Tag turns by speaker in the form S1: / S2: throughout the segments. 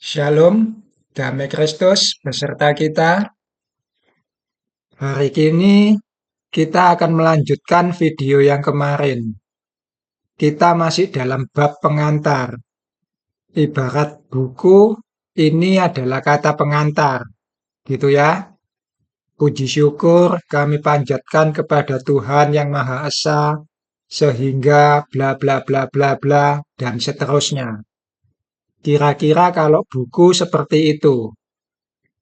S1: Shalom, damai Kristus beserta kita. Hari ini kita akan melanjutkan video yang kemarin. Kita masih dalam bab pengantar. Ibarat buku, ini adalah kata pengantar. Gitu ya. Puji syukur kami panjatkan kepada Tuhan yang Maha Esa, sehingga bla bla bla bla bla, dan seterusnya. Kira-kira kalau buku seperti itu.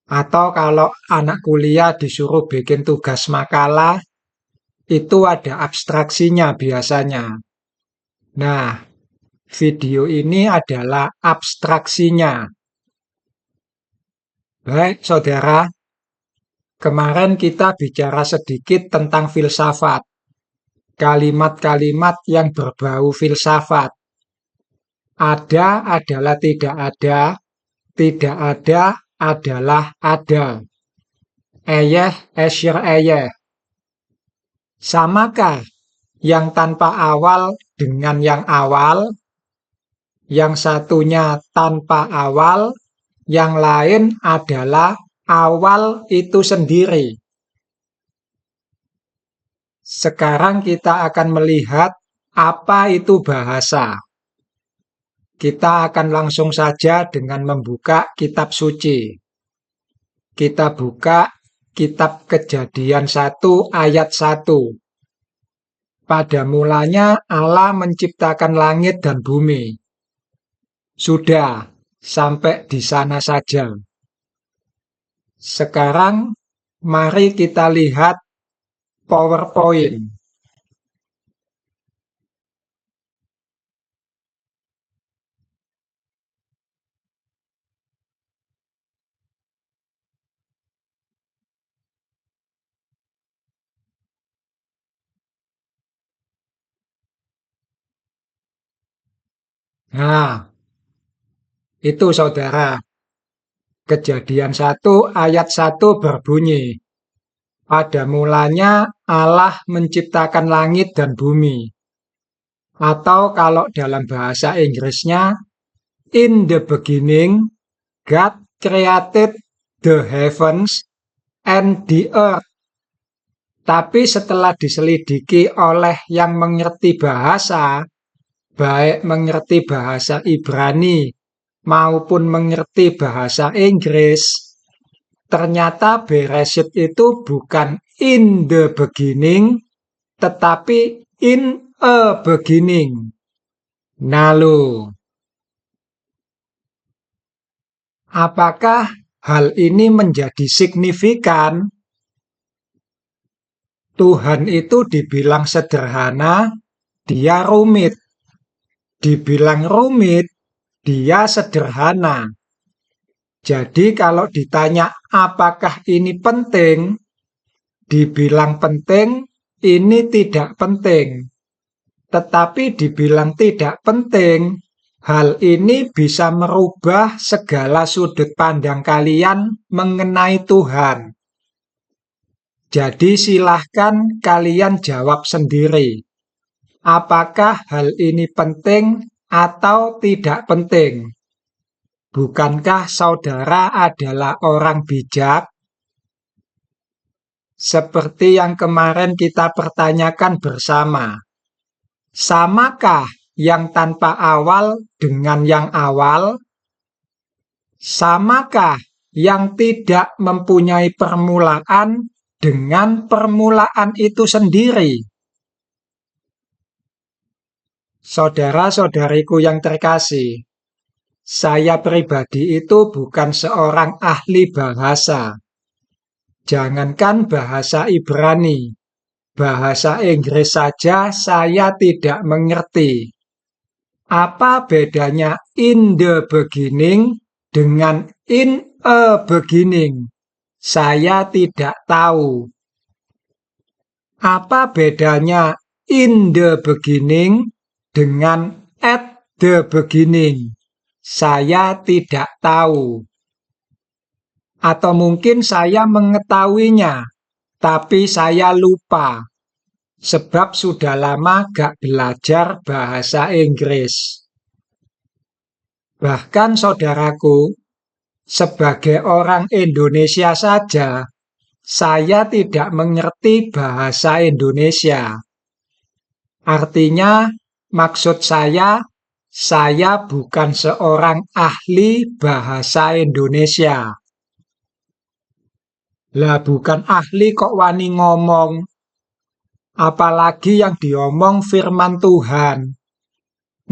S1: Atau kalau anak kuliah disuruh bikin tugas makalah, itu ada abstraksinya biasanya. Nah, video ini adalah abstraksinya. Baik, saudara, kemarin kita bicara sedikit tentang filsafat. Kalimat-kalimat yang berbau filsafat. Ada adalah tidak ada adalah ada. Eyeh, esyir eyeh. Samakah yang tanpa awal dengan yang awal? Yang satunya tanpa awal, yang lain adalah awal itu sendiri. Sekarang kita akan melihat apa itu bahasa. Kita akan langsung saja dengan membuka kitab suci. Kita buka kitab Kejadian 1 ayat 1. Pada mulanya Allah menciptakan langit dan bumi. Sudah, sampai di sana saja. Sekarang mari kita lihat PowerPoint. Nah, itu saudara. Kejadian 1 ayat 1 berbunyi, pada mulanya Allah menciptakan langit dan bumi. Atau kalau dalam bahasa Inggrisnya, in the beginning, God created the heavens and the earth. Tapi setelah diselidiki oleh yang mengerti bahasa, baik mengerti bahasa Ibrani maupun mengerti bahasa Inggris, ternyata Bereshit itu bukan in the beginning, tetapi in a beginning. Lalu, apakah hal ini menjadi signifikan? Tuhan itu dibilang sederhana, dia rumit. Dibilang rumit, dia sederhana. Jadi kalau ditanya apakah ini penting, dibilang penting, ini tidak penting. Tetapi dibilang tidak penting, hal ini bisa merubah segala sudut pandang kalian mengenai Tuhan. Jadi silahkan kalian jawab sendiri. Apakah hal ini penting atau tidak penting? Bukankah saudara adalah orang bijak? Seperti yang kemarin kita pertanyakan bersama. Samakah yang tanpa awal dengan yang awal? Samakah yang tidak mempunyai permulaan dengan permulaan itu sendiri? Saudara-saudariku yang terkasih, saya pribadi itu bukan seorang ahli bahasa. Jangankan bahasa Ibrani, bahasa Inggris saja saya tidak mengerti. Apa bedanya in the beginning dengan in a beginning? Saya tidak tahu. Apa bedanya in the beginning dengan at the beginning? Saya tidak tahu. Atau mungkin saya mengetahuinya, tapi saya lupa. Sebab sudah lama gak belajar bahasa Inggris. Bahkan saudaraku, Sebagai orang Indonesia saja, saya tidak mengerti bahasa Indonesia. Artinya, maksud saya bukan seorang ahli bahasa Indonesia. Lah bukan ahli kok wani ngomong. Apalagi yang diomong firman Tuhan.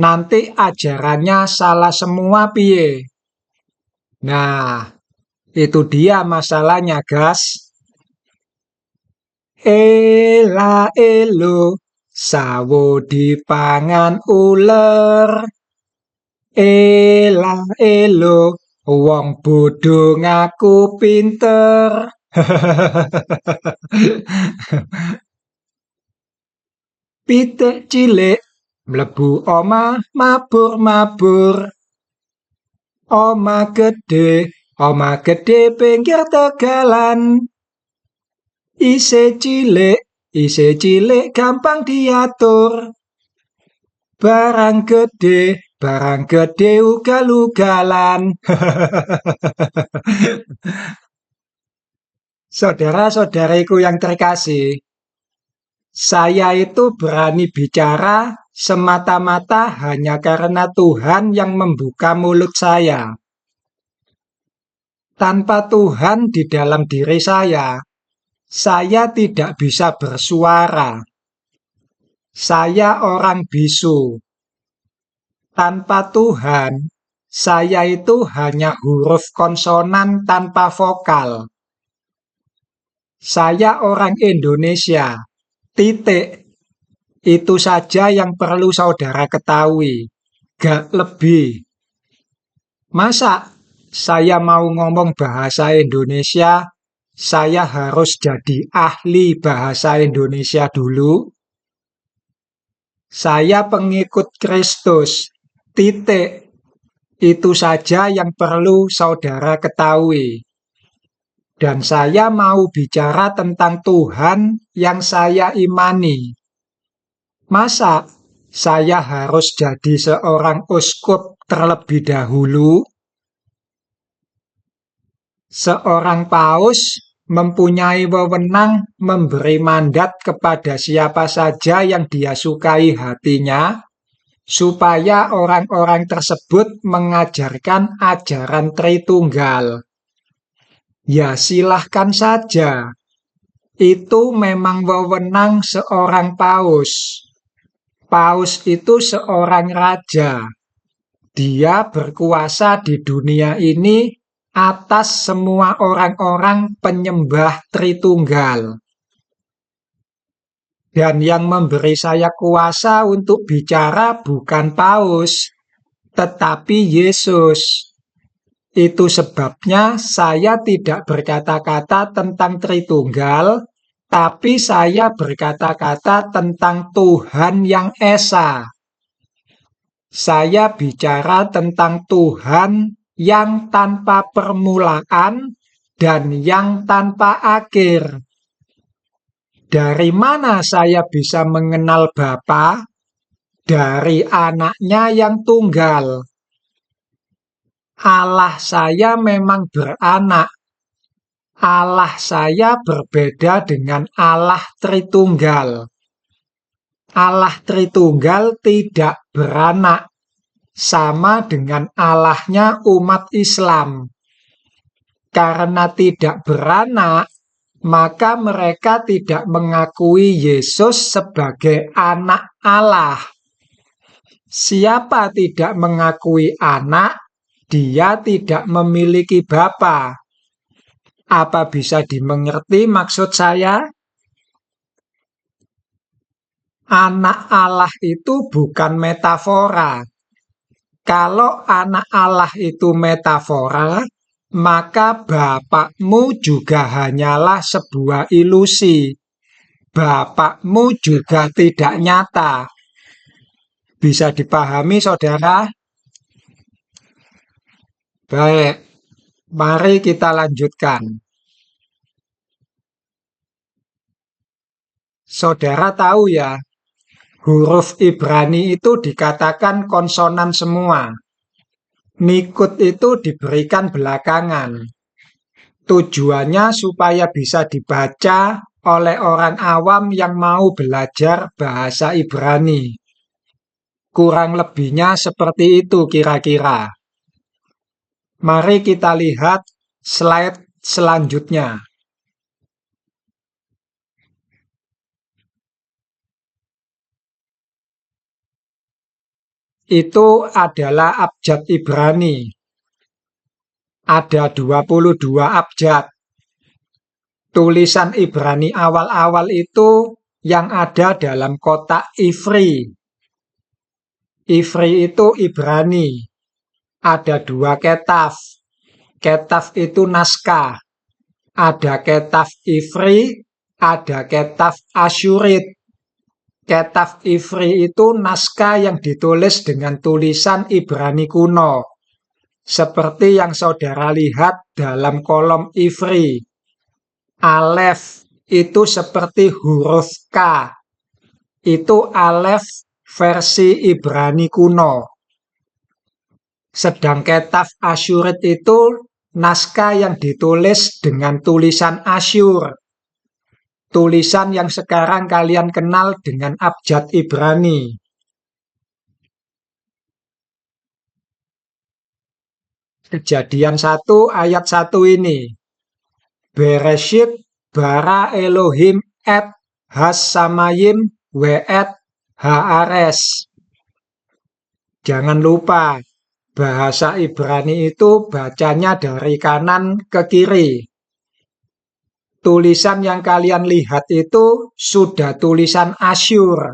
S1: Nanti ajarannya salah semua piye. Nah, itu dia masalahnya, gas. Ela elo, sawo dipangan uler. Ela elo, wong bodho ngaku pinter. Pitik cilik mlebu omah mabur-mabur. Omah gedhe pinggir tegalan. Isih cilik gampang diatur. Barang gede ugal-ugalan. Saudara-saudariku yang terkasih, saya itu berani bicara semata-mata hanya karena Tuhan yang membuka mulut saya. Tanpa Tuhan di dalam diri saya tidak bisa bersuara. Saya orang bisu. Tanpa Tuhan, saya itu hanya huruf konsonan tanpa vokal. Saya orang Indonesia. Titik. Itu saja yang perlu saudara ketahui. Gak lebih. Masa saya mau ngomong bahasa Indonesia, saya harus jadi ahli bahasa Indonesia dulu? Saya pengikut Kristus. Titik. Itu saja yang perlu saudara ketahui. Dan saya mau bicara tentang Tuhan yang saya imani. Masa saya harus jadi seorang uskup terlebih dahulu? Seorang paus mempunyai wewenang memberi mandat kepada siapa saja yang dia sukai hatinya, supaya orang-orang tersebut mengajarkan ajaran Tritunggal. Ya silahkan saja. Itu memang wewenang seorang paus. Paus itu seorang raja. Dia berkuasa di dunia ini atas semua orang-orang penyembah Tritunggal. Dan yang memberi saya kuasa untuk bicara bukan paus, tetapi Yesus. Itu sebabnya saya tidak berkata-kata tentang Tritunggal, tapi saya berkata-kata tentang Tuhan yang Esa. Saya bicara tentang Tuhan yang tanpa permulaan dan yang tanpa akhir. Dari mana saya bisa mengenal Bapa? Dari anaknya yang tunggal. Allah saya memang beranak. Allah saya berbeda dengan Allah Tritunggal. Allah Tritunggal tidak beranak, sama dengan Allahnya umat Islam. Karena tidak beranak, maka mereka tidak mengakui Yesus sebagai anak Allah. Siapa tidak mengakui anak, dia tidak memiliki bapa. Apa bisa dimengerti maksud saya? Anak Allah itu bukan metafora. Kalau anak Allah itu metafora, maka bapakmu juga hanyalah sebuah ilusi. Bapakmu juga tidak nyata. Bisa dipahami, saudara? Baik, mari kita lanjutkan. Saudara tahu ya, huruf Ibrani itu dikatakan konsonan semua. Nikut itu diberikan belakangan. Tujuannya supaya bisa dibaca oleh orang awam yang mau belajar bahasa Ibrani. Kurang lebihnya seperti itu kira-kira. Mari kita lihat slide selanjutnya. Itu adalah abjad Ibrani. Ada 22 abjad. Tulisan Ibrani awal-awal itu yang ada dalam kotak Ivri. Ivri itu Ibrani. Ada 2 ketaf. Ketaf itu naskah. Ada ketaf Ivri, ada ketaf Asyurit. Ketaf Ivri itu naskah yang ditulis dengan tulisan Ibrani kuno. Seperti yang saudara lihat dalam kolom Ivri. Alef itu seperti huruf K. Itu Alef versi Ibrani kuno. Sedang ketaf Asyurit itu naskah yang ditulis dengan tulisan Asyur. Tulisan yang sekarang kalian kenal dengan abjad Ibrani. Kejadian 1 ayat 1 ini. Bereshit bara Elohim et has samayim we et haares. Jangan lupa, bahasa Ibrani itu bacanya dari kanan ke kiri. Tulisan yang kalian lihat itu sudah tulisan Asyur.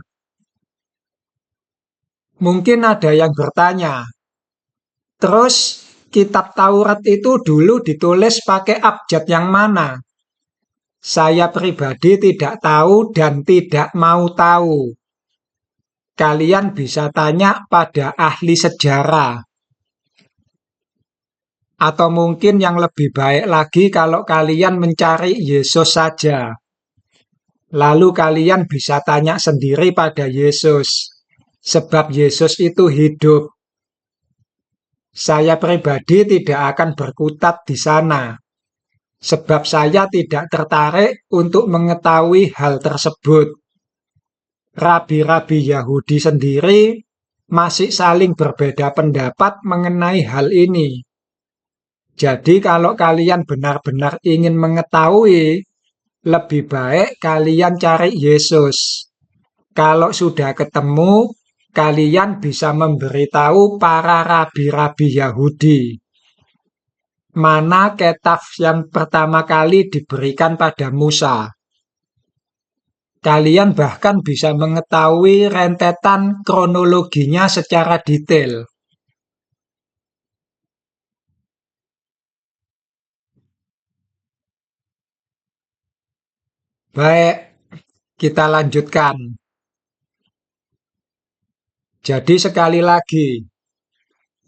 S1: Mungkin ada yang bertanya, terus kitab Taurat itu dulu ditulis pakai abjad yang mana? Saya pribadi tidak tahu dan tidak mau tahu. Kalian bisa tanya pada ahli sejarah. Atau mungkin yang lebih baik lagi kalau kalian mencari Yesus saja. Lalu kalian bisa tanya sendiri pada Yesus. Sebab Yesus itu hidup. Saya pribadi tidak akan berkutat di sana. Sebab saya tidak tertarik untuk mengetahui hal tersebut. Rabi-rabi Yahudi sendiri masih saling berbeda pendapat mengenai hal ini. Jadi kalau kalian benar-benar ingin mengetahui, lebih baik kalian cari Yesus. Kalau sudah ketemu, kalian bisa memberitahu para rabi-rabi Yahudi. Mana ketaf yang pertama kali diberikan pada Musa. Kalian bahkan bisa mengetahui rentetan kronologinya secara detail. Baik, kita lanjutkan. Jadi sekali lagi,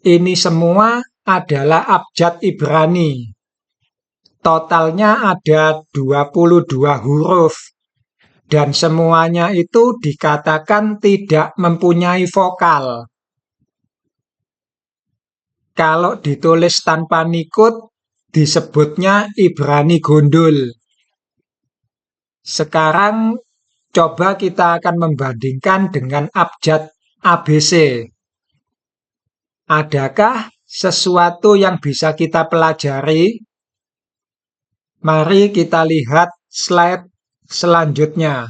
S1: ini semua adalah abjad Ibrani. Totalnya ada 22 huruf. Dan semuanya itu dikatakan tidak mempunyai vokal. Kalau ditulis tanpa nikut, disebutnya Ibrani gundul. Sekarang coba kita akan membandingkan dengan abjad ABC. Adakah sesuatu yang bisa kita pelajari? Mari kita lihat slide selanjutnya.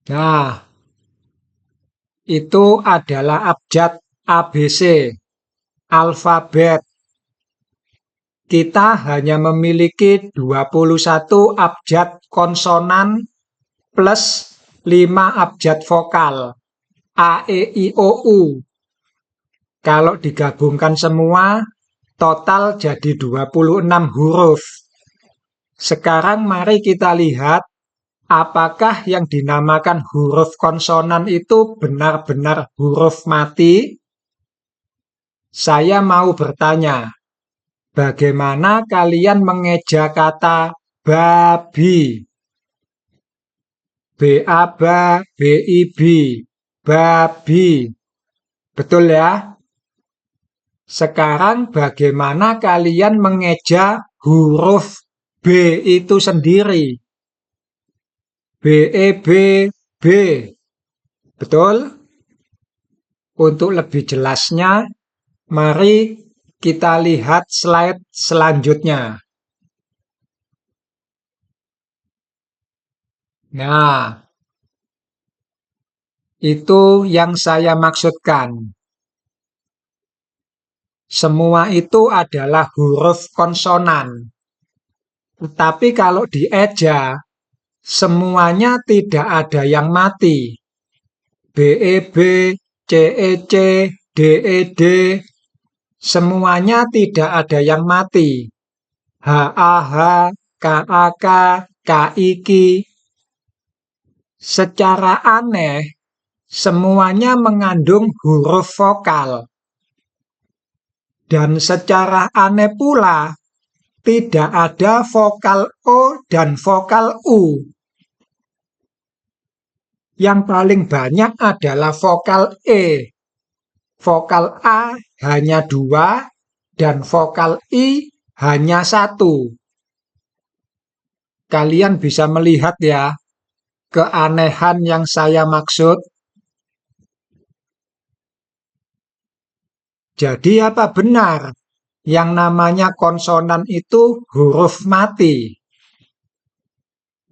S1: Nah, itu adalah abjad ABC, alfabet. Kita hanya memiliki 21 abjad konsonan plus 5 abjad vokal, A, E, I, O, U. Kalau digabungkan semua, total jadi 26 huruf. Sekarang mari kita lihat apakah yang dinamakan huruf konsonan itu benar-benar huruf mati? Saya mau bertanya, bagaimana kalian mengeja kata babi? B-A-B-A, B-I-B, babi. Betul ya? Sekarang bagaimana kalian mengeja huruf B itu sendiri? B-E-B, B. Betul? Untuk lebih jelasnya, mari kita lihat slide selanjutnya. Nah, itu yang saya maksudkan. Semua itu adalah huruf konsonan. Tetapi kalau dieja, semuanya tidak ada yang mati. B-E-B, C-E-C, D-E-D, semuanya tidak ada yang mati. H-A-H, K-A-K, K-I-K. Secara aneh, semuanya mengandung huruf vokal. Dan secara aneh pula, tidak ada vokal O dan vokal U. Yang paling banyak adalah vokal E. Vokal A hanya 2 dan vokal I hanya 1. Kalian bisa melihat ya keanehan yang saya maksud. Jadi apa benar yang namanya konsonan itu huruf mati?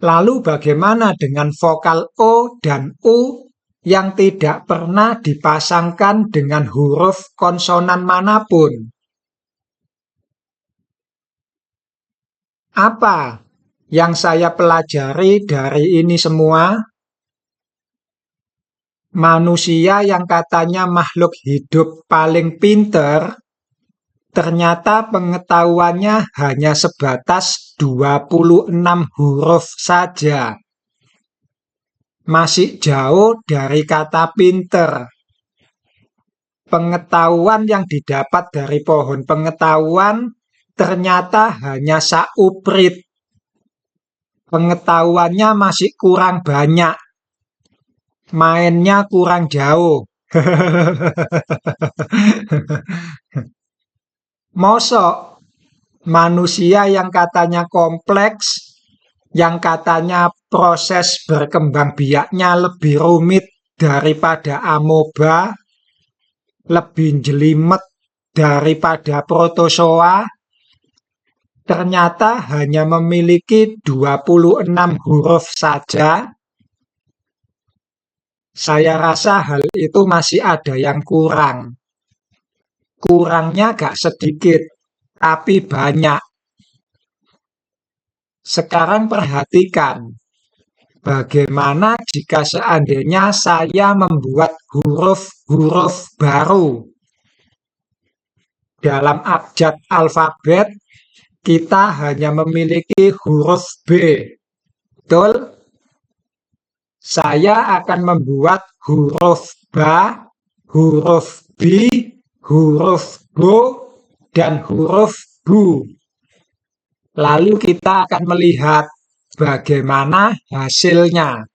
S1: Lalu bagaimana dengan vokal O dan U yang tidak pernah dipasangkan dengan huruf konsonan manapun? Apa yang saya pelajari dari ini semua? Manusia yang katanya makhluk hidup paling pinter, ternyata pengetahuannya hanya sebatas 26 huruf saja. Masih jauh dari kata pinter. Pengetahuan yang didapat dari pohon pengetahuan ternyata hanya sauprit. Pengetahuannya masih kurang banyak. Mainnya kurang jauh. Mosok manusia yang katanya kompleks, yang katanya proses berkembang biaknya lebih rumit daripada amoeba, lebih jelimet daripada protozoa, ternyata hanya memiliki 26 huruf saja. Saya rasa hal itu masih ada yang kurang. Kurangnya gak sedikit, tapi banyak. Sekarang perhatikan, bagaimana jika seandainya saya membuat huruf-huruf baru? Dalam abjad alfabet, kita hanya memiliki huruf B. Betul? Saya akan membuat huruf ba, huruf bi, huruf bo, dan huruf bu. Lalu kita akan melihat bagaimana hasilnya.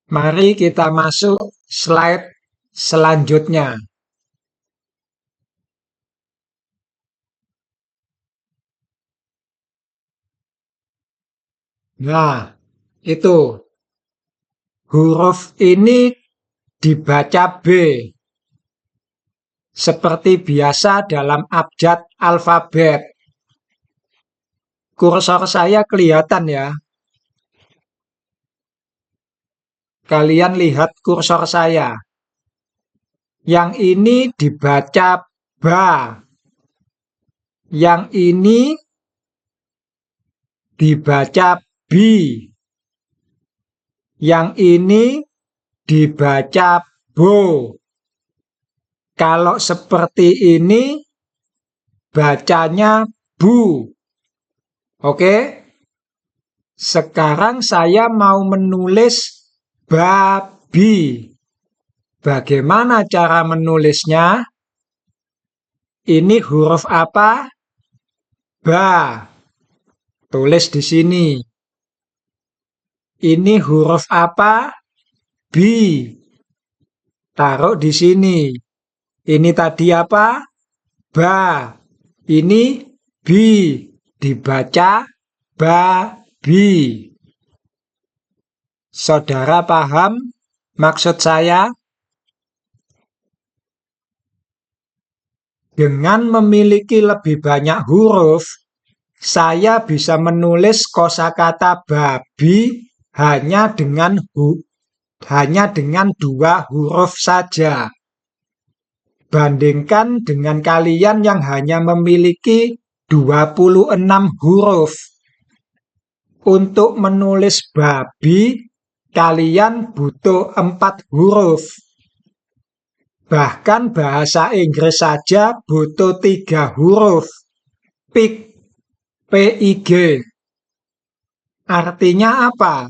S1: Mari kita masuk slide selanjutnya. Nah, itu. Huruf ini dibaca B. Seperti biasa dalam abjad alfabet. Kursor saya kelihatan ya. Kalian lihat kursor saya. Yang ini dibaca ba. Yang ini dibaca bi. Yang ini dibaca bo. Kalau seperti ini bacanya bu. Oke? Sekarang saya mau menulis babi. Bagaimana cara menulisnya? Ini huruf apa? Ba. Tulis di sini. Ini huruf apa? B. Taruh di sini. Ini tadi apa? Ba. Ini B. Dibaca babi. Saudara paham maksud saya? Dengan memiliki lebih banyak huruf, saya bisa menulis kosakata babi hanya dengan 2 huruf saja. Bandingkan dengan kalian yang hanya memiliki 26 huruf. Untuk menulis babi, kalian butuh 4 huruf. Bahkan bahasa Inggris saja butuh 3 huruf. Pig, P-I-G. Artinya apa?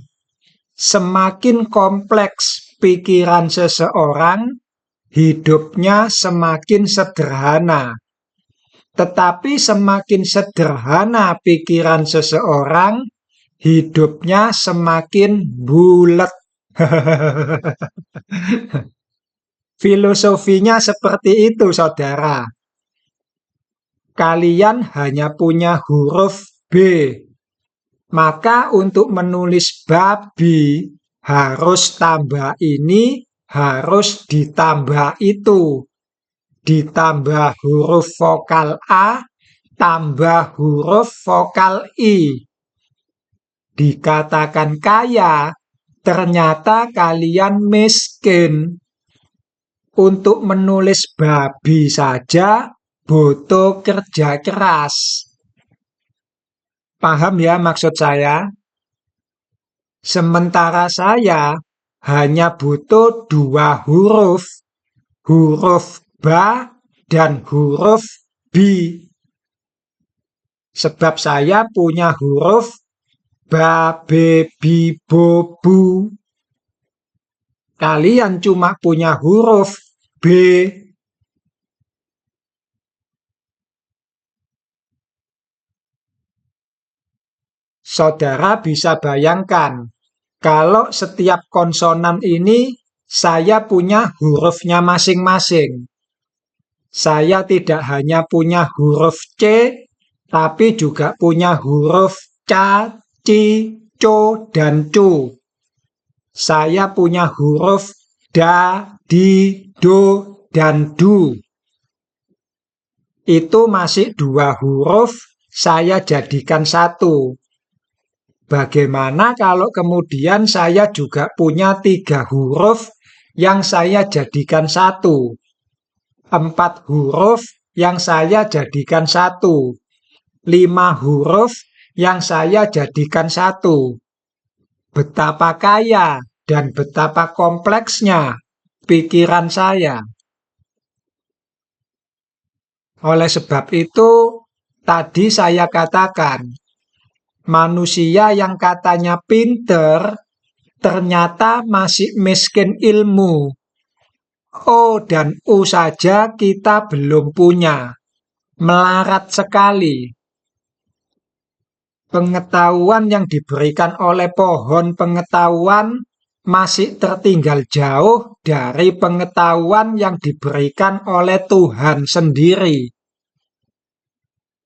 S1: Semakin kompleks pikiran seseorang, hidupnya semakin sederhana. Tetapi semakin sederhana pikiran seseorang, hidupnya semakin bulat. Filosofinya seperti itu, saudara. Kalian hanya punya huruf B. Maka untuk menulis babi, harus tambah ini, harus ditambah itu. Ditambah huruf vokal A, tambah huruf vokal I. Dikatakan kaya, ternyata kalian miskin. Untuk menulis babi saja butuh kerja keras. Paham ya maksud saya? Sementara saya hanya butuh 2 huruf. Huruf ba dan huruf bi. Sebab saya punya huruf ba, be, bi, bo, bu. Kalian cuma punya huruf B. Saudara bisa bayangkan, kalau setiap konsonan ini saya punya hurufnya masing-masing. Saya tidak hanya punya huruf C, tapi juga punya huruf ca, ci, co, dan cu. Saya punya huruf da, di, do, dan du. Itu masih 2 huruf, saya jadikan 1. Bagaimana kalau kemudian saya juga punya 3 huruf yang saya jadikan 1? 4 huruf yang saya jadikan 1. 5 huruf yang saya jadikan 1. Betapa kaya dan betapa kompleksnya pikiran saya. Oleh sebab itu, tadi saya katakan, manusia yang katanya pinter, ternyata masih miskin ilmu. O dan U saja kita belum punya. Melarat sekali. Pengetahuan yang diberikan oleh pohon pengetahuan masih tertinggal jauh dari pengetahuan yang diberikan oleh Tuhan sendiri.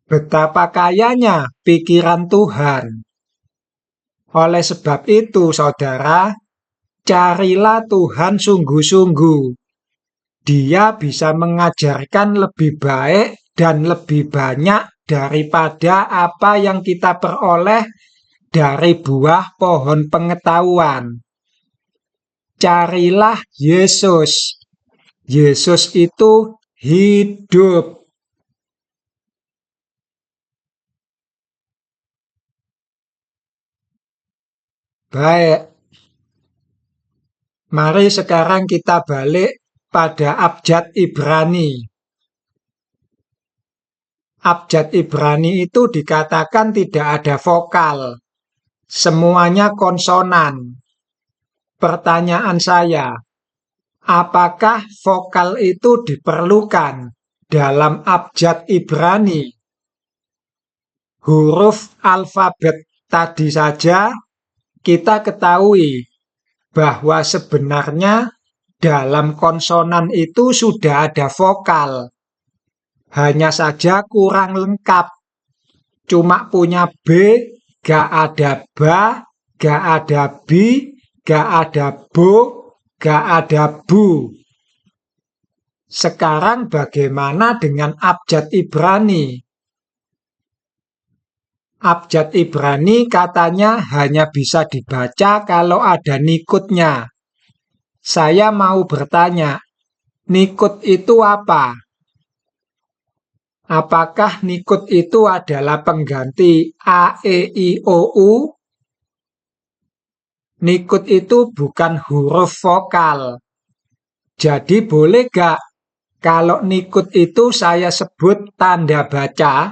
S1: Betapa kayanya pikiran Tuhan. Oleh sebab itu, saudara, carilah Tuhan sungguh-sungguh. Dia bisa mengajarkan lebih baik dan lebih banyak daripada apa yang kita peroleh dari buah pohon pengetahuan. Carilah Yesus. Yesus itu hidup. Baik, mari sekarang kita balik pada abjad Ibrani. Abjad Ibrani itu dikatakan tidak ada vokal. Semuanya konsonan. Pertanyaan saya, apakah vokal itu diperlukan dalam abjad Ibrani? Huruf alfabet tadi saja kita ketahui bahwa sebenarnya dalam konsonan itu sudah ada vokal. Hanya saja kurang lengkap. Cuma punya B, gak ada ba, gak ada bi, gak ada bo, gak ada bu. Sekarang bagaimana dengan abjad Ibrani? Abjad Ibrani katanya hanya bisa dibaca kalau ada nikutnya. Saya mau bertanya, nikut itu apa? Apakah nikut itu adalah pengganti A, E, I, O, U? Nikut itu bukan huruf vokal. Jadi boleh gak kalau nikut itu saya sebut tanda baca?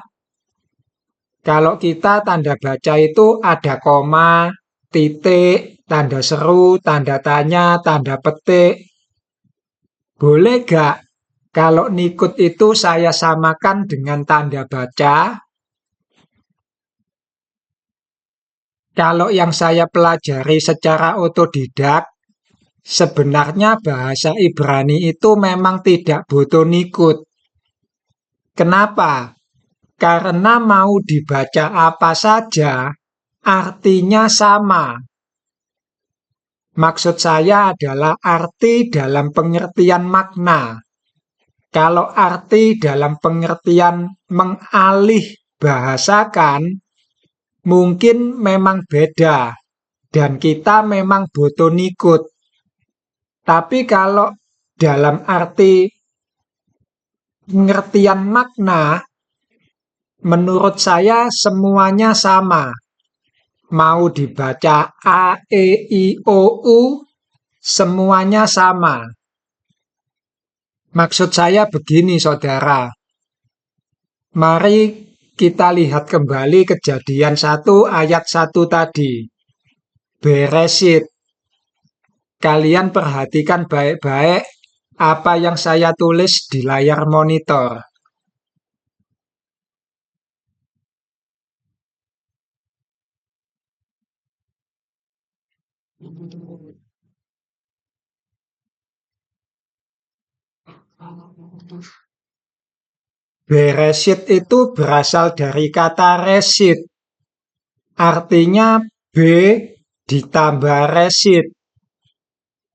S1: Kalau kita tanda baca itu ada koma, titik, tanda seru, tanda tanya, tanda petik. Boleh gak kalau nikut itu saya samakan dengan tanda baca? Kalau yang saya pelajari secara otodidak, sebenarnya bahasa Ibrani itu memang tidak butuh nikut. Kenapa? Karena mau dibaca apa saja, artinya sama. Maksud saya adalah arti dalam pengertian makna. Kalau arti dalam pengertian mengalih bahasakan, mungkin memang beda. Dan kita memang butuh nikut. Tapi kalau dalam arti pengertian makna, menurut saya semuanya sama. Mau dibaca A, E, I, O, U, semuanya sama. Maksud saya begini, saudara. Mari kita lihat kembali Kejadian 1 ayat 1 tadi. Beresit. Kalian perhatikan baik-baik apa yang saya tulis di layar monitor. Beresit itu berasal dari kata resit. Artinya B ditambah resit.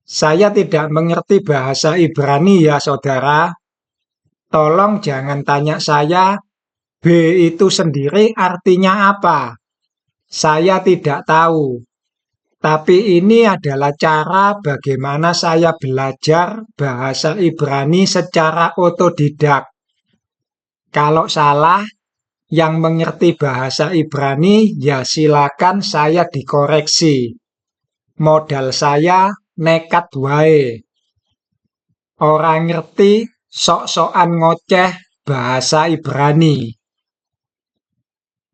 S1: Saya tidak mengerti bahasa Ibrani ya saudara. Tolong jangan tanya saya B itu sendiri artinya apa. Saya tidak tahu. Tapi ini adalah cara bagaimana saya belajar bahasa Ibrani secara otodidak. Kalau salah, yang mengerti bahasa Ibrani, ya silakan saya dikoreksi. Modal saya nekat wae. Orang ngerti sok-sokan ngoceh bahasa Ibrani.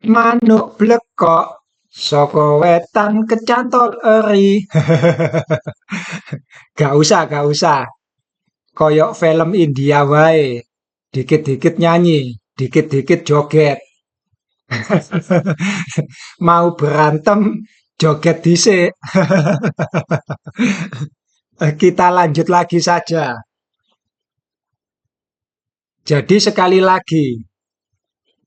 S1: Manuk blekok saka wetan kecantol eri. Gak usah. Koyok film India wae. Dikit-dikit nyanyi, dikit-dikit joget. Mau berantem, joget dhisik. Kita lanjut lagi saja. Jadi sekali lagi,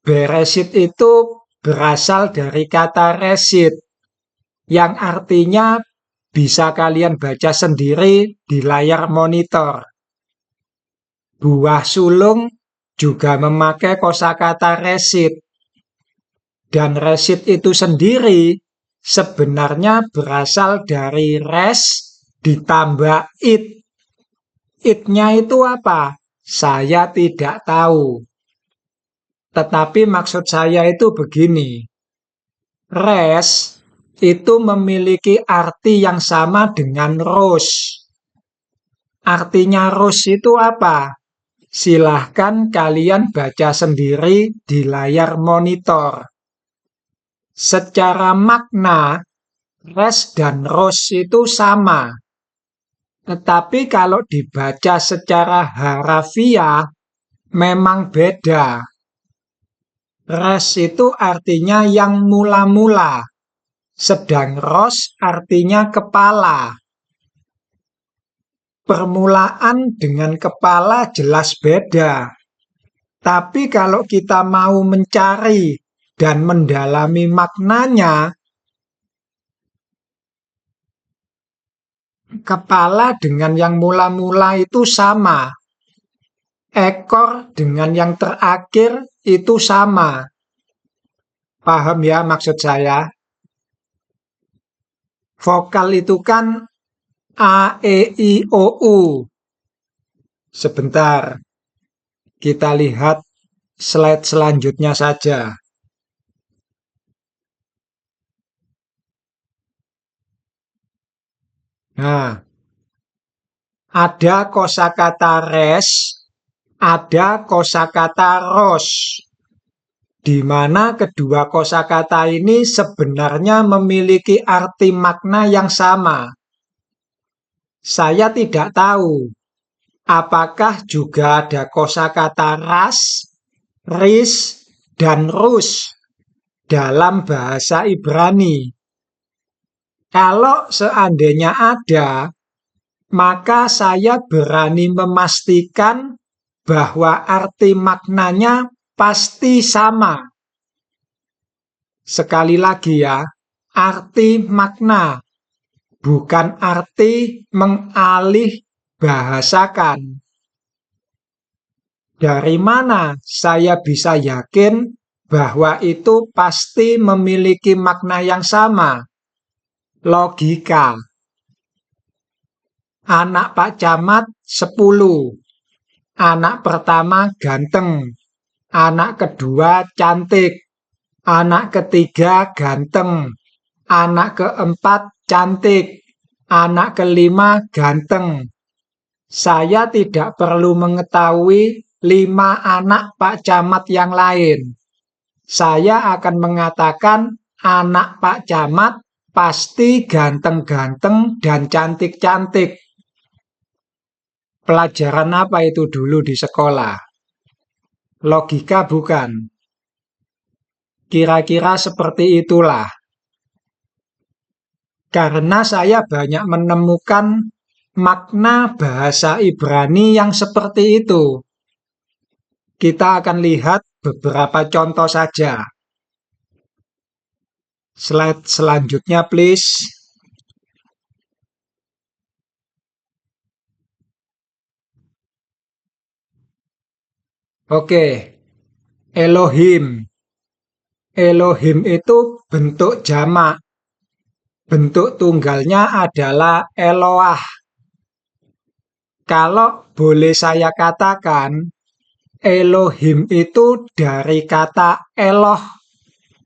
S1: beresit itu berasal dari kata resit, yang artinya bisa kalian baca sendiri di layar monitor. Buah sulung juga memakai kosakata resit. Dan resit itu sendiri sebenarnya berasal dari res ditambah it. It-nya itu apa? Saya tidak tahu. Tetapi maksud saya itu begini. Res itu memiliki arti yang sama dengan ros. Artinya ros itu apa? Silahkan kalian baca sendiri di layar monitor. Secara makna, res dan ros itu sama. Tetapi kalau dibaca secara harafiah, memang beda. Res itu artinya yang mula-mula. Sedang ros artinya kepala. Permulaan dengan kepala jelas beda. Tapi kalau kita mau mencari dan mendalami maknanya, kepala dengan yang mula-mula itu sama. Ekor dengan yang terakhir itu sama. Paham ya maksud saya? Vokal itu kan A, E, I, O, U. Sebentar, kita lihat slide selanjutnya saja. Nah, ada kosakata res, ada kosakata ros, di mana kedua kosakata ini sebenarnya memiliki arti makna yang sama. Saya tidak tahu apakah juga ada kosakata ras, ris, dan rus dalam bahasa Ibrani. Kalau seandainya ada, maka saya berani memastikan bahwa arti maknanya pasti sama. Sekali lagi ya, arti makna, bukan arti mengalih bahasakan. Dari mana saya bisa yakin bahwa itu pasti memiliki makna yang sama? Logika. Anak Pak Camat 10. Anak pertama ganteng. Anak kedua cantik. Anak ketiga ganteng. Anak keempat cantik. Anak kelima ganteng. Saya tidak perlu mengetahui 5 anak Pak Camat yang lain. Saya akan mengatakan anak Pak Camat pasti ganteng-ganteng dan cantik-cantik. Pelajaran apa itu dulu di sekolah? Logika bukan? Kira-kira seperti itulah. Karena saya banyak menemukan makna bahasa Ibrani yang seperti itu. Kita akan lihat beberapa contoh saja. Slide selanjutnya, please. Oke, Elohim. Elohim itu bentuk jamak. Bentuk tunggalnya adalah Eloah. Kalau boleh saya katakan, Elohim itu dari kata Eloh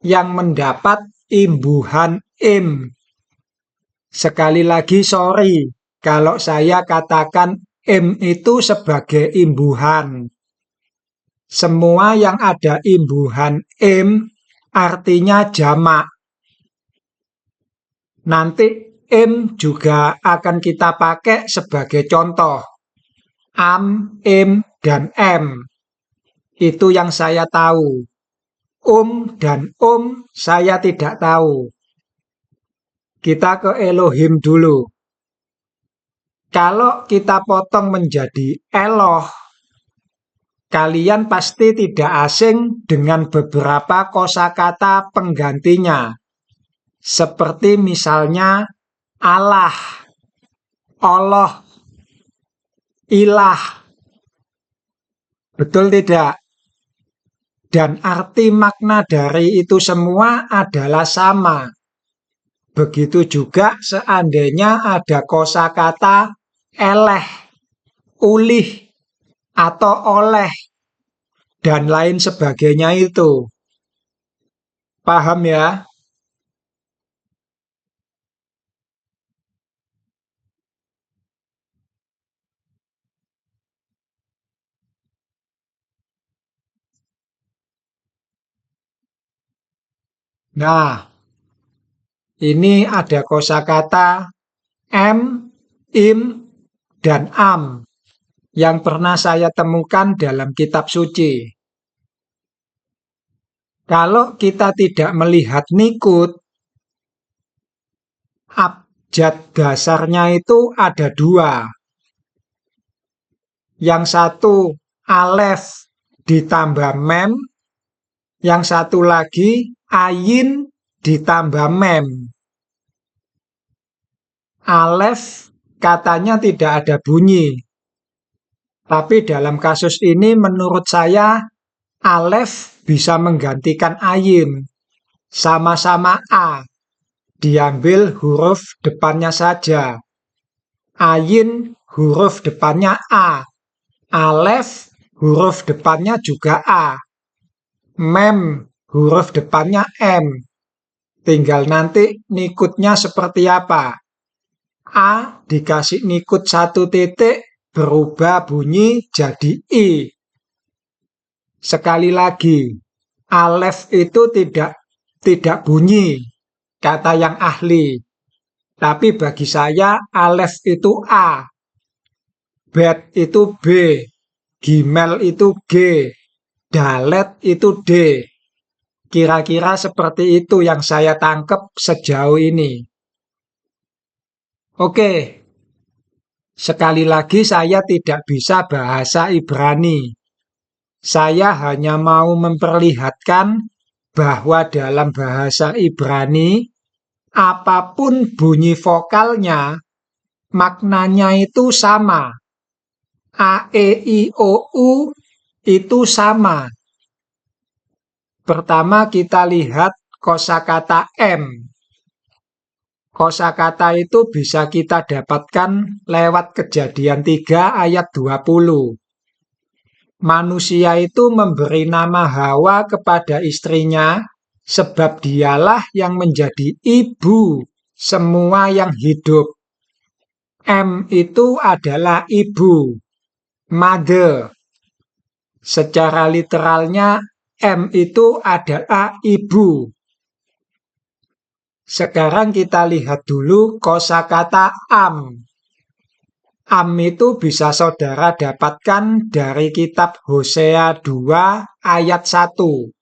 S1: yang mendapat imbuhan im. Sekali lagi sorry kalau saya katakan im itu sebagai imbuhan. Semua yang ada imbuhan im artinya jamak. Nanti im juga akan kita pakai sebagai contoh. Am, im, dan em. Itu yang saya tahu. Dan saya tidak tahu. Kita ke Elohim dulu. Kalau kita potong menjadi Eloh, kalian pasti tidak asing dengan beberapa kosakata penggantinya. Seperti misalnya Allah, Allah, ilah. Betul tidak? Dan arti makna dari itu semua adalah sama. Begitu juga seandainya ada kosakata eleh, ulih, atau oleh, dan lain sebagainya itu. Paham ya? Nah, ini ada kosakata em, im, dan am yang pernah saya temukan dalam kitab suci. Kalau kita tidak melihat nikut, abjad dasarnya itu ada dua. Yang satu alef ditambah mem, yang satu lagi ayin ditambah mem. Alef katanya tidak ada bunyi. Tapi dalam kasus ini menurut saya alef bisa menggantikan ayin. Sama-sama A. Diambil huruf depannya saja. Ayin huruf depannya A. Alef huruf depannya juga A. Mem huruf depannya M. Tinggal nanti nikutnya seperti apa. A dikasih nikut 1 titik berubah bunyi jadi I. Sekali lagi, alef itu tidak bunyi, kata yang ahli. Tapi bagi saya alef itu A, bet itu B, gimel itu G, dalet itu D. Kira-kira seperti itu yang saya tangkap sejauh ini. Oke, sekali lagi saya tidak bisa bahasa Ibrani. Saya hanya mau memperlihatkan bahwa dalam bahasa Ibrani, apapun bunyi vokalnya, maknanya itu sama. A, E, I, O, U itu sama. Pertama kita lihat kosakata M. Kosakata itu bisa kita dapatkan lewat Kejadian 3 ayat 20. Manusia itu memberi nama Hawa kepada istrinya sebab dialah yang menjadi ibu semua yang hidup. M itu adalah ibu, mother. Secara literalnya M itu adalah ibu. Sekarang kita lihat dulu kosakata am. Am itu bisa saudara dapatkan dari kitab Hosea 2 ayat 1.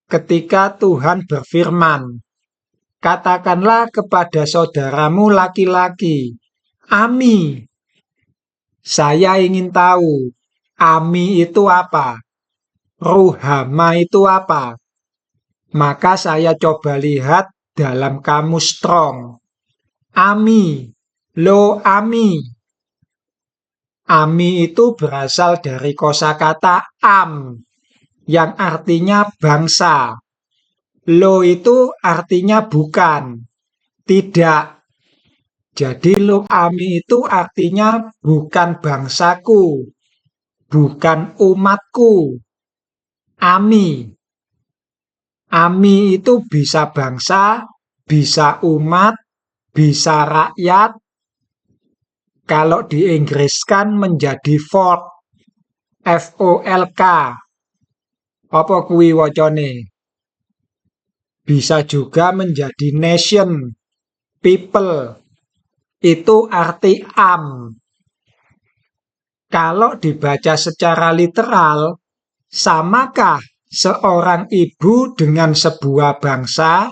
S1: Ketika Tuhan berfirman, katakanlah kepada saudaramu laki-laki, Ami. Saya ingin tahu, Ami itu apa? Ruhama itu apa? Maka saya coba lihat dalam kamus Strong. Ami, lo ami. Ami itu berasal dari kosakata am, yang artinya bangsa. Lo itu artinya bukan, tidak. Jadi lo ami itu artinya bukan bangsaku, bukan umatku. Ami. Ami itu bisa bangsa, bisa umat, bisa rakyat. Kalau diinggriskan menjadi folk, F-O-L-K. Apa kuwi wacane? Bisa juga menjadi nation, people. Itu arti am. Kalau dibaca secara literal, samakah seorang ibu dengan sebuah bangsa?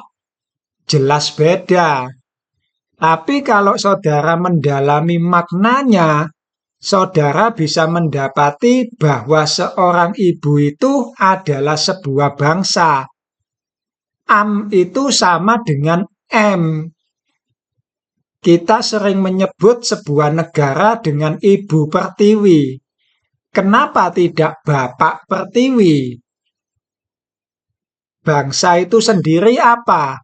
S1: Jelas beda. Tapi kalau saudara mendalami maknanya, saudara bisa mendapati bahwa seorang ibu itu adalah sebuah bangsa. Am itu sama dengan M. Kita sering menyebut sebuah negara dengan Ibu Pertiwi. Kenapa tidak Bapak Pertiwi? Bangsa itu sendiri apa?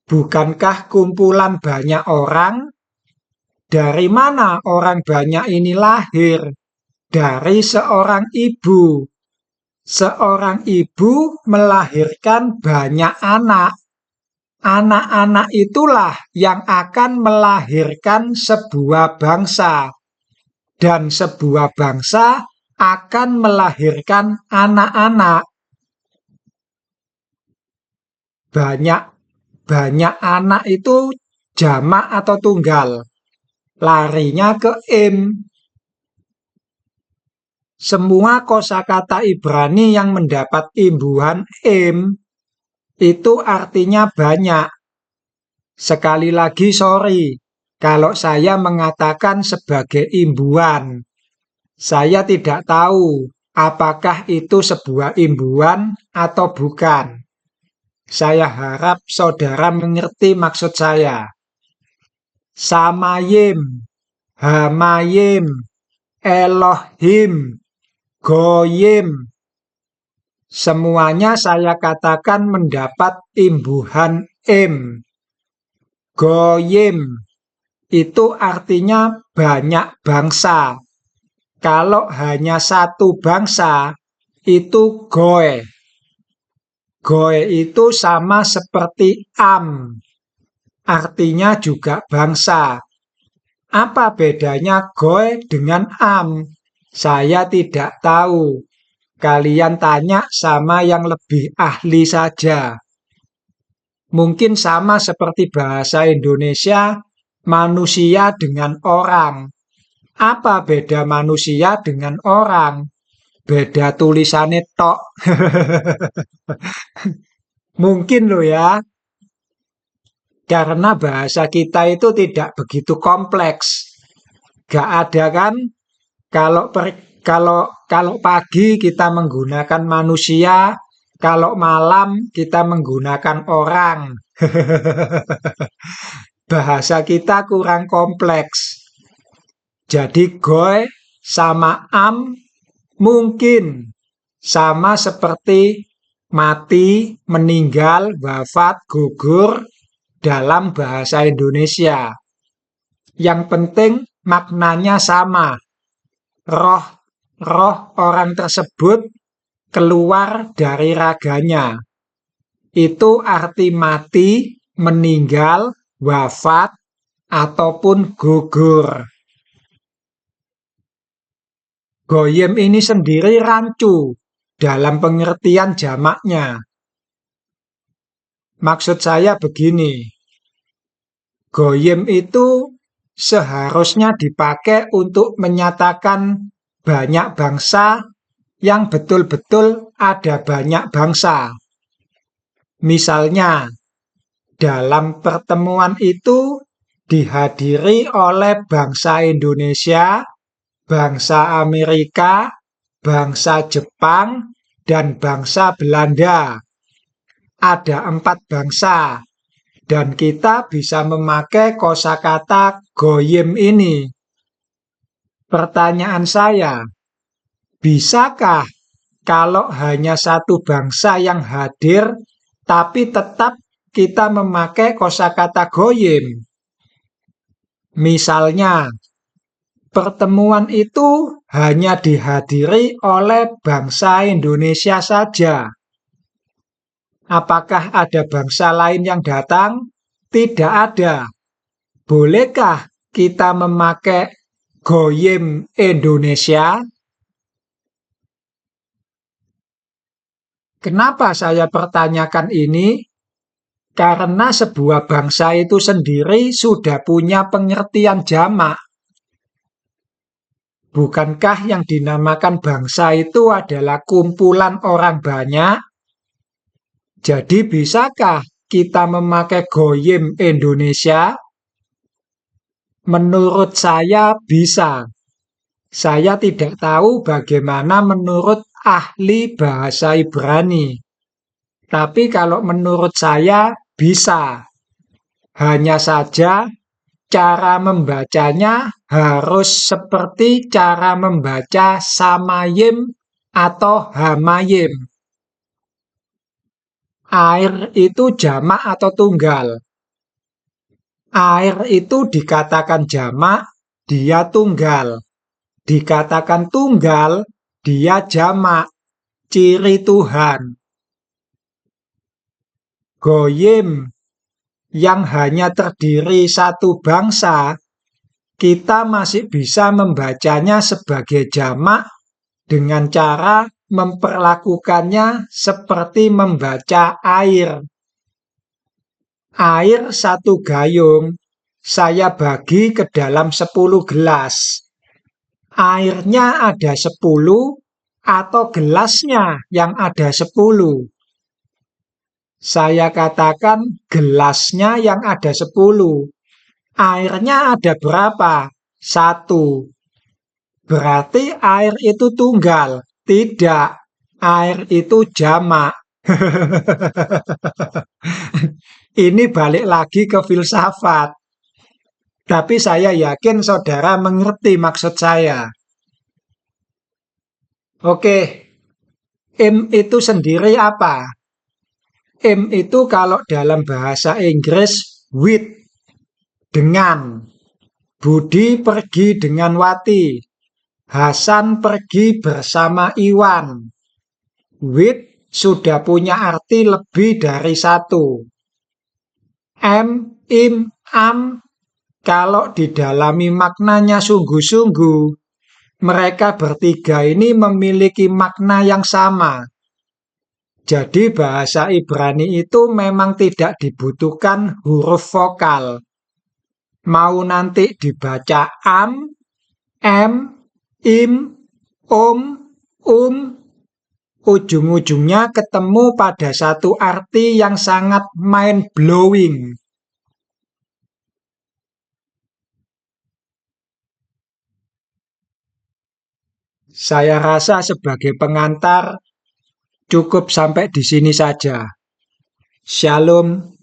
S1: Bukankah kumpulan banyak orang? Dari mana orang banyak ini lahir? Dari seorang ibu. Seorang ibu melahirkan banyak anak. Anak-anak itulah yang akan melahirkan sebuah bangsa. Dan sebuah bangsa akan melahirkan anak-anak. Banyak anak itu jamak atau tunggal. Larinya ke im. Semua kosakata Ibrani yang mendapat imbuhan im itu artinya banyak. Sekali lagi sorry, kalau saya mengatakan sebagai imbuan. Saya tidak tahu apakah itu sebuah imbuan atau bukan. Saya harap saudara mengerti maksud saya. Samayim, Hamayim, Elohim, Goyim. Semuanya saya katakan mendapat imbuhan im. Goyim itu artinya banyak bangsa. Kalau hanya satu bangsa, itu goe. Goe itu sama seperti artinya juga bangsa. Apa bedanya goe dengan Saya tidak tahu. Kalian tanya sama yang lebih ahli saja. Mungkin sama seperti bahasa Indonesia, manusia dengan orang. Apa beda manusia dengan orang? Beda tulisannya tok. Mungkin loh ya, karena bahasa kita itu tidak begitu kompleks. Gak ada kan? Kalau kalau pagi kita menggunakan manusia, kalau malam kita menggunakan orang. Bahasa kita kurang kompleks. Jadi goy sama mungkin sama seperti mati, meninggal, wafat, gugur dalam bahasa Indonesia. Yang penting maknanya sama. Roh orang tersebut keluar dari raganya. Itu arti mati, meninggal, wafat, ataupun gugur. Goyim ini sendiri rancu dalam pengertian jamaknya. Maksud saya begini, goyim itu seharusnya dipakai untuk menyatakan banyak bangsa yang betul-betul ada banyak bangsa. Misalnya, dalam pertemuan itu dihadiri oleh bangsa Indonesia, bangsa Amerika, bangsa Jepang, dan bangsa Belanda. Ada 4 bangsa, dan kita bisa memakai kosakata goyim ini. Pertanyaan saya, bisakah kalau hanya satu bangsa yang hadir, tapi tetap kita memakai kosakata goyim? Misalnya, pertemuan itu hanya dihadiri oleh bangsa Indonesia saja. Apakah ada bangsa lain yang datang? Tidak ada. Bolehkah kita memakai goyim Indonesia? Kenapa saya pertanyakan ini? Karena sebuah bangsa itu sendiri sudah punya pengertian jamak. Bukankah yang dinamakan bangsa itu adalah kumpulan orang banyak? Jadi bisakah kita memakai goyim Indonesia? Menurut saya bisa. Saya tidak tahu bagaimana menurut ahli bahasa Ibrani. Tapi kalau menurut saya bisa. Hanya saja cara membacanya harus seperti cara membaca samayim atau hamayim. Air itu jamak atau tunggal? Air itu dikatakan jamak, dia tunggal. Dikatakan tunggal, dia jamak, ciri Tuhan. Goyim yang hanya terdiri satu bangsa, kita masih bisa membacanya sebagai jamak dengan cara memperlakukannya seperti membaca air. Air 1 gayung saya bagi ke dalam 10 gelas. Airnya ada 10 atau gelasnya yang ada 10? Saya katakan gelasnya yang ada 10. Airnya ada berapa? 1. Berarti air itu tunggal. Tidak, air itu jamak. Ini balik lagi ke filsafat. Tapi saya yakin saudara mengerti maksud saya. Oke, im itu sendiri apa? Im itu kalau dalam bahasa Inggris with, dengan. Budi pergi dengan Wati. Hasan pergi bersama Iwan. With sudah punya arti lebih dari satu. Im, am, kalau didalami maknanya sungguh-sungguh, mereka bertiga ini memiliki makna yang sama. Jadi bahasa Ibrani itu memang tidak dibutuhkan huruf vokal. Mau nanti dibaca am, em, im, ujung-ujungnya ketemu pada satu arti yang sangat mind-blowing. Saya rasa sebagai pengantar cukup sampai di sini saja. Shalom.